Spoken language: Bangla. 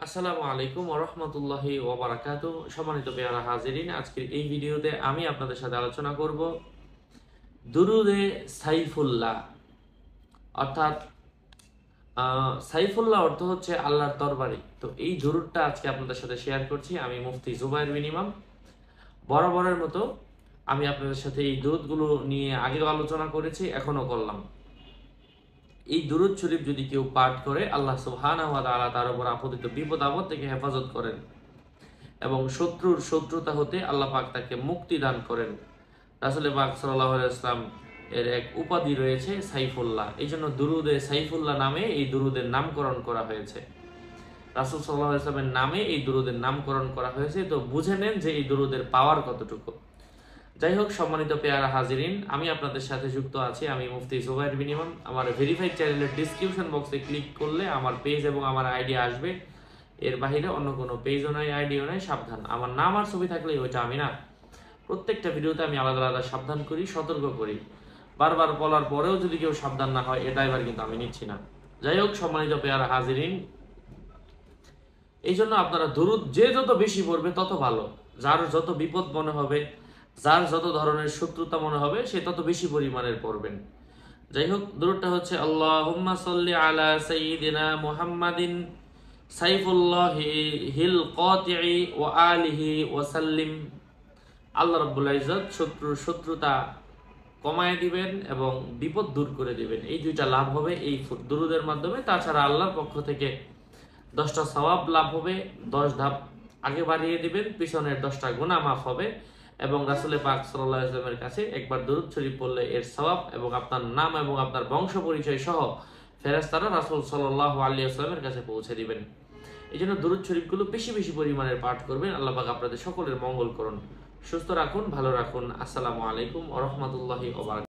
আসসালামু আলাইকুম ওয়া রাহমাতুল্লাহি ওয়া বারাকাতুহু। সম্মানিত পেয়ারা হাজিরিন, আজকের এই ভিডিওতে আমি আপনাদের সাথে আলোচনা করব দুরুদে সাইফুল্লাহ। অর্থাৎ সাইফুল্লাহ অর্থ হচ্ছে আল্লাহর তরবারি। তো এই দুরুদটা আজকে আপনাদের সাথে শেয়ার করছি আমি, মুফতি জুবায়ের বিন ইমাম। বরাবরের মতো আমি আপনাদের সাথে এই দুরুদগুলো নিয়ে আগেও আলোচনা করেছি, এখনো করলাম। এই দুরুদ শরীফ যদি কেউ পাঠ করে, আল্লাহ সুবহানাহু ওয়া তাআলা তার উপর আপতিত বিপদ আপদ থেকে হেফাজত করেন এবং শত্রুর শত্রুতা হতে আল্লাহ পাক তাকে মুক্তি দান করেন। রাসূল পাক সাল্লাল্লাহু আলাইহি ওয়াসাল্লাম এর এক উপাধি রয়েছে সাইফুল্লাহ। এই জন্য দুরুদে সাইফুল্লাহ নামে এই দুরুদের নামকরণ করা হয়েছে। রাসূল সাল্লাল্লাহু আলাইহি ওয়াসাল্লামের নামে এই দুরুদের নামকরণ করা হয়েছে। তো বুঝে নেন যে এই দুরুদের পাওয়ার কতটুকু। যাই হোক, সম্মানিত পেয়ারা হাজিরিন, আমি আপনাদের সাথে যুক্ত আছি আমি, মুফতি জুবায়ের বিন ইমাম। আমার ভেরিফাইড চ্যানেলের ডিসক্রিপশন বক্সে ক্লিক করলে আমার পেজ এবং আমার আইডি আসবে। এর বাইরে অন্য কোনো পেজও নাই, আইডিও নাই। সাবধান, আমার নাম আর ছবি থাকলে ওইটা আমি না। প্রত্যেকটা ভিডিওতে আমি আলাদা আলাদা সাবধান করি, সতর্ক করি। বারবার বলার পরেও যদি কেউ সাবধান না হয়, এটা এবার কিন্তু আমি নিচ্ছি না। যাই হোক, সম্মানিত পেয়ারা হাজিরিন, এই জন্য আপনারা দুরুদ যে যত বেশি পড়বে তত ভালো। যার যত বিপদ মনে হবে, যার যত ধরনের শত্রুতা মনে হবে, সে তত বেশি পরিমাণের পড়বেন। যাই হোক, দুরুদটা হচ্ছে আল্লাহুম্মা সাল্লি আলা সাইয়্যিদিনা মুহাম্মাদিন সাইফুল্লাহিল কাতিঈ ওয়া আলিহি ওয়া সাল্লিম। আল্লাহ রাব্বুল ইজ্জত শত্রুর শত্রুতা কমায় দিবেন এবং বিপদ দূর করে দিবেন। এই দুইটা লাভ হবে এই দুরুদের মাধ্যমে। তাছাড়া আল্লাহর পক্ষ থেকে 10টা সওয়াব লাভ হবে, 10 ধাপ আগে বাড়িয়ে দিবেন, পিছনের 10টা গুনাহ মাফ হবে। এবং রাসূল পাক সাল্লাল্লাহু আলাইহি ওয়াসাল্লামের কাছে একবার দরুদ শরীফ পড়লে এর সওয়াব এবং আপনার নাম এবং আপনার বংশ পরিচয় সহ ফেরেশতারা রাসূল সাল্লাল্লাহু আলাইহি ওয়াসাল্লামের কাছে পৌঁছে দিবেন। এই জন্য দরুদ শরীফগুলো বেশি বেশি পরিমাণের পাঠ করবেন। আল্লাহ পাক আপনাদের সকলের মঙ্গল করুন, সুস্থ রাখুন, ভালো রাখুন। আসসালামু আলাইকুম ওয়া রাহমাতুল্লাহি ওয়া বারাকাতুহু।